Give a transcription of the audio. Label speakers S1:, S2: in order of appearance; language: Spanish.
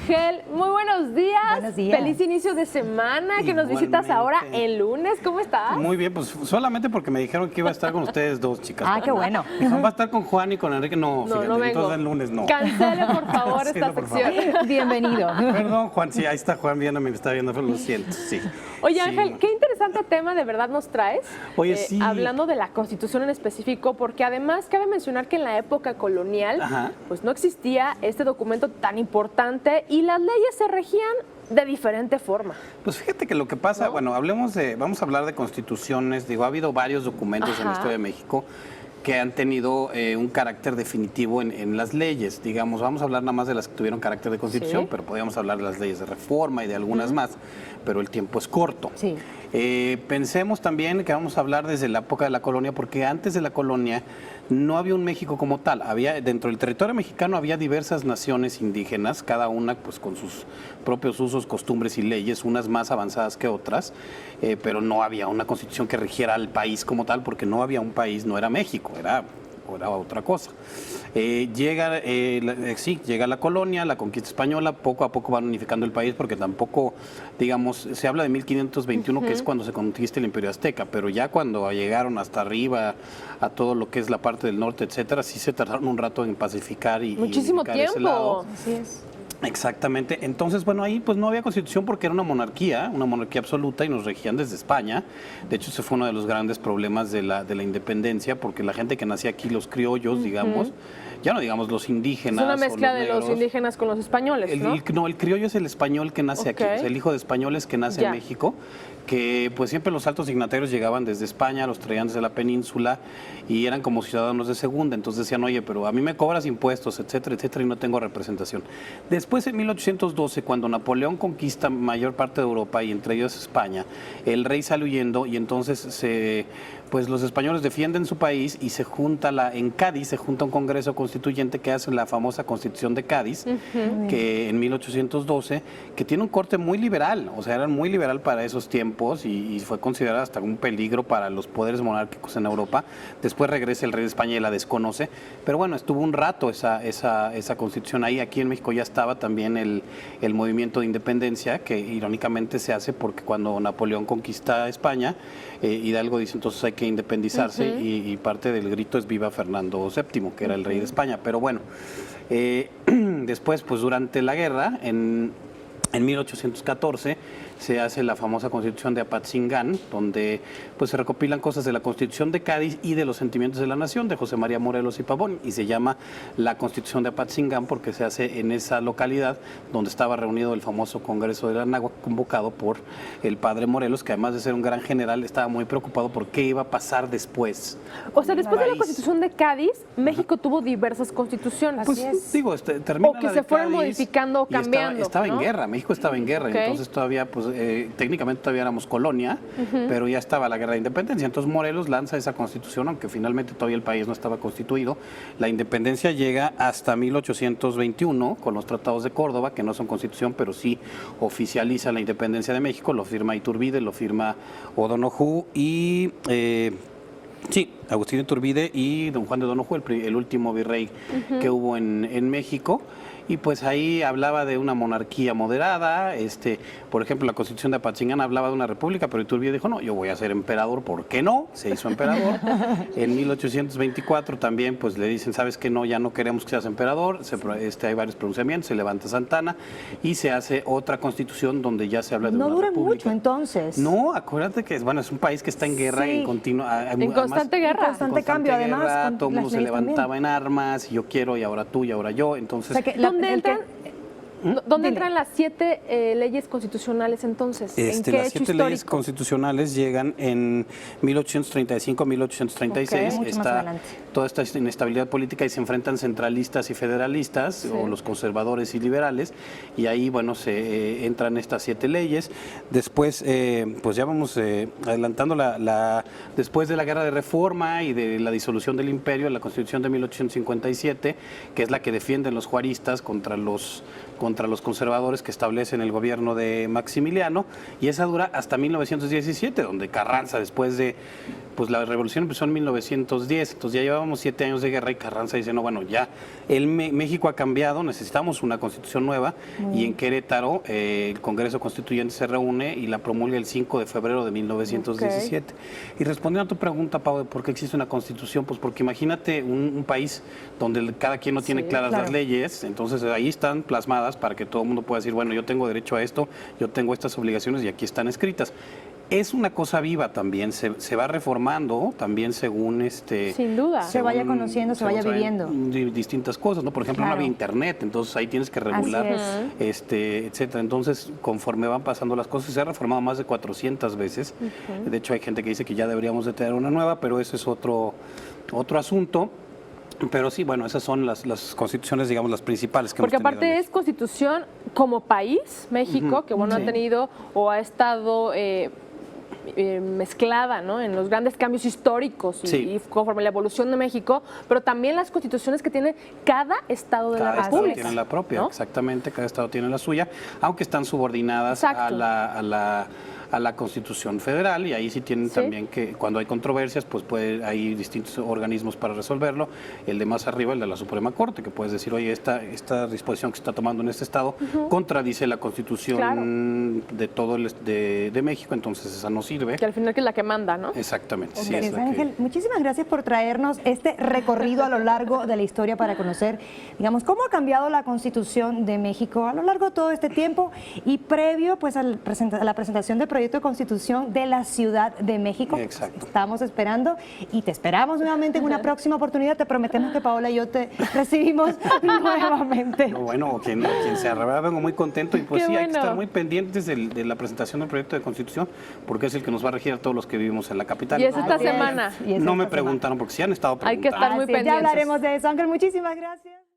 S1: Ángel, muy buenos días.
S2: Buenos días.
S1: Feliz inicio de semana, que nos visitas ahora el lunes. ¿Cómo estás?
S3: Muy bien, pues solamente porque me dijeron que iba a estar con ustedes dos, chicas.
S2: Ah, qué bueno.
S3: Dijeron, va a estar con Juan y con Enrique. No, fíjate,
S1: no vengo.
S3: entonces el lunes no.
S1: Cancele, por favor, esta
S3: Cancelo, por
S1: sección.
S3: favor.
S2: Bienvenido.
S3: Perdón, Juan, sí, ahí está Juan viéndome, me está viendo, pero lo siento, sí.
S1: Oye,
S3: Sí,
S1: Ángel, qué interesante tema de verdad nos traes.
S3: Oye, sí.
S1: Hablando de la Constitución en específico, porque además cabe mencionar que en la época colonial, pues no existía este documento tan importante y las leyes se regían de diferente forma.
S3: Pues fíjate que lo que pasa, bueno, vamos a hablar de constituciones, digo, ha habido varios documentos en la historia de México que han tenido un carácter definitivo en las leyes, digamos, vamos a hablar nada más de las que tuvieron carácter de constitución, pero podríamos hablar de las leyes de reforma y de algunas más, pero el tiempo es corto.
S2: Sí.
S3: Pensemos también que vamos a hablar desde la época de la colonia, porque antes de la colonia no había un México como tal, había dentro del territorio mexicano había diversas naciones indígenas, cada una pues con sus propios usos, costumbres y leyes, unas más avanzadas que otras, pero no había una constitución que rigiera al país como tal, porque no había un país, no era México, era otra cosa. Llega la colonia, la conquista española, poco a poco van unificando el país porque tampoco, digamos, se habla de 1521 que es cuando se conquista el Imperio Azteca, pero ya cuando llegaron hasta arriba a todo lo que es la parte del norte, etcétera, sí se tardaron un rato en pacificar y
S1: muchísimo
S3: unificar ese
S1: tiempo.
S3: lado.
S2: Así es.
S3: Exactamente. Entonces, bueno, ahí pues no había constitución porque era una monarquía absoluta y nos regían desde España. De hecho, ese fue uno de los grandes problemas de la independencia, porque la gente que nacía aquí, los criollos, digamos, ya no digamos los indígenas.
S1: Es una mezcla de los
S3: negros.
S1: indígenas con los españoles, ¿no?
S3: No, el criollo es el español que nace aquí, o sea, el hijo de españoles que nace en México, que pues siempre los altos dignatarios llegaban desde España, los traían desde la península y eran como ciudadanos de segunda, entonces decían, oye, pero a mí me cobras impuestos, etcétera, etcétera, y no tengo representación. Después, en 1812, cuando Napoleón conquista mayor parte de Europa y entre ellos España, el rey sale huyendo y entonces pues los españoles defienden su país y se junta en Cádiz se junta un congreso constituyente que hace la famosa Constitución de Cádiz, que en 1812, que tiene un corte muy liberal, o sea, era muy liberal para esos tiempos y fue considerada hasta un peligro para los poderes monárquicos en Europa. Después regresa el rey de España y la desconoce, pero bueno, estuvo un rato esa Constitución ahí. Aquí en México ya estaba también el movimiento de independencia, que irónicamente se hace porque cuando Napoleón conquista España, Hidalgo dice entonces hay que independizarse y parte del grito es viva Fernando VII, que era el rey de España. Pero bueno, después pues durante la guerra, en 1814, se hace la famosa Constitución de Apatzingán, donde pues se recopilan cosas de la Constitución de Cádiz y de los sentimientos de la nación de José María Morelos y Pavón, y se llama la Constitución de Apatzingán porque se hace en esa localidad donde estaba reunido el famoso Congreso de la Anáhuac, convocado por el padre Morelos, que además de ser un gran general estaba muy preocupado por qué iba a pasar después.
S1: O sea, después de la Constitución de Cádiz, México tuvo diversas constituciones.
S3: Pues digo, termina
S1: o que
S3: la de
S1: se fueron
S3: Cádiz
S1: modificando o cambiando.
S3: Estaba
S1: ¿no?
S3: en guerra, México estaba en guerra, entonces todavía, pues técnicamente todavía éramos colonia, pero ya estaba la guerra de independencia. Entonces Morelos lanza esa constitución, aunque finalmente todavía el país no estaba constituido. La independencia llega hasta 1821 con los tratados de Córdoba, que no son constitución, pero sí oficializa la independencia de México. Lo firma Iturbide, lo firma O'Donoghue y... sí, Agustín Iturbide y don Juan de O'Donoghue, el último virrey que hubo en México. Y pues ahí hablaba de una monarquía moderada, por ejemplo, la Constitución de Apatzingán hablaba de una república, pero Iturbide dijo, no, yo voy a ser emperador, ¿por qué no? Se hizo emperador. En 1824 también pues le dicen, ¿sabes qué? No, ya no queremos que seas emperador, hay varios pronunciamientos, se levanta Santana y se hace otra constitución donde ya se habla de una república.
S2: No dura mucho entonces.
S3: No, acuérdate que es un país que está en guerra, en continua...
S1: En constante guerra.
S2: Constante cambio, además.
S3: Todo el mundo se levantaba en armas, y yo quiero, y ahora tú, y ahora yo, entonces...
S2: O sea que
S1: ¿Dónde entran las 7 leyes constitucionales entonces? ¿En qué
S3: las
S1: hecho
S3: 7 leyes
S1: histórico?
S3: constitucionales llegan en 1835-1836.
S2: Mucho más adelante.
S3: Toda esta inestabilidad política y se enfrentan centralistas y federalistas, o los conservadores y liberales, y ahí, bueno, se entran estas 7 leyes. Después, pues ya vamos adelantando después de la Guerra de Reforma y de la disolución del imperio, la Constitución de 1857, que es la que defienden los juaristas contra contra los conservadores que establecen el gobierno de Maximiliano, y esa dura hasta 1917, donde Carranza, después de, pues la revolución empezó en 1910, entonces ya llevábamos 7 años de guerra y Carranza dice, no, bueno, ya México ha cambiado, necesitamos una constitución nueva, y en Querétaro el Congreso Constituyente se reúne y la promulga el 5 de febrero de 1917. Y respondiendo a tu pregunta, Pau, de por qué existe una constitución, pues porque imagínate un país donde cada quien no tiene claras las leyes, entonces ahí están plasmadas para que todo el mundo pueda decir, bueno, yo tengo derecho a esto, yo tengo estas obligaciones y aquí están escritas. Es una cosa viva también, se va reformando también según
S1: sin duda,
S2: se vaya conociendo, se vaya viviendo
S3: distintas cosas, ¿no? Por ejemplo, no había internet, entonces ahí tienes que regular, etcétera. Entonces, conforme van pasando las cosas, se ha reformado más de 400 veces. De hecho, hay gente que dice que ya deberíamos de tener una nueva, pero ese es otro asunto. Pero sí, bueno, esas son las constituciones, digamos, las principales que
S1: porque
S3: hemos tenido.
S1: Porque aparte es constitución como país, México, que bueno, ha tenido o ha estado mezclada, ¿no?, en los grandes cambios históricos y conforme la evolución de México, pero también las constituciones que tiene cada estado de la República.
S3: Cada estado tiene la propia, ¿no? Exactamente, cada estado tiene la suya, aunque están subordinadas a la Constitución Federal, y ahí sí tienen también que, cuando hay controversias, pues hay distintos organismos para resolverlo. El de más arriba, el de la Suprema Corte, que puedes decir, oye, esta disposición que se está tomando en este estado contradice la Constitución de todo de México, entonces esa no sirve.
S1: Que al final que es la que manda, ¿no?
S3: Exactamente.
S2: Sí, Ángel, muchísimas gracias por traernos este recorrido a lo largo de la historia para conocer, digamos, cómo ha cambiado la Constitución de México a lo largo de todo este tiempo y previo pues a la presentación del proyecto de Constitución de la Ciudad de México.
S3: Exacto.
S2: Estamos esperando y te esperamos nuevamente en una próxima oportunidad. Te prometemos que Paola y yo te recibimos nuevamente.
S3: No, bueno, quien sea, la verdad vengo muy contento y pues hay que estar muy pendientes de la presentación del proyecto de Constitución, porque es el que nos va a regir a todos los que vivimos en la capital.
S1: Y es esta semana.
S3: No me preguntaron, porque sí han estado preguntando.
S1: Hay que estar muy pendientes.
S2: Ya hablaremos de eso. Ángel, muchísimas gracias.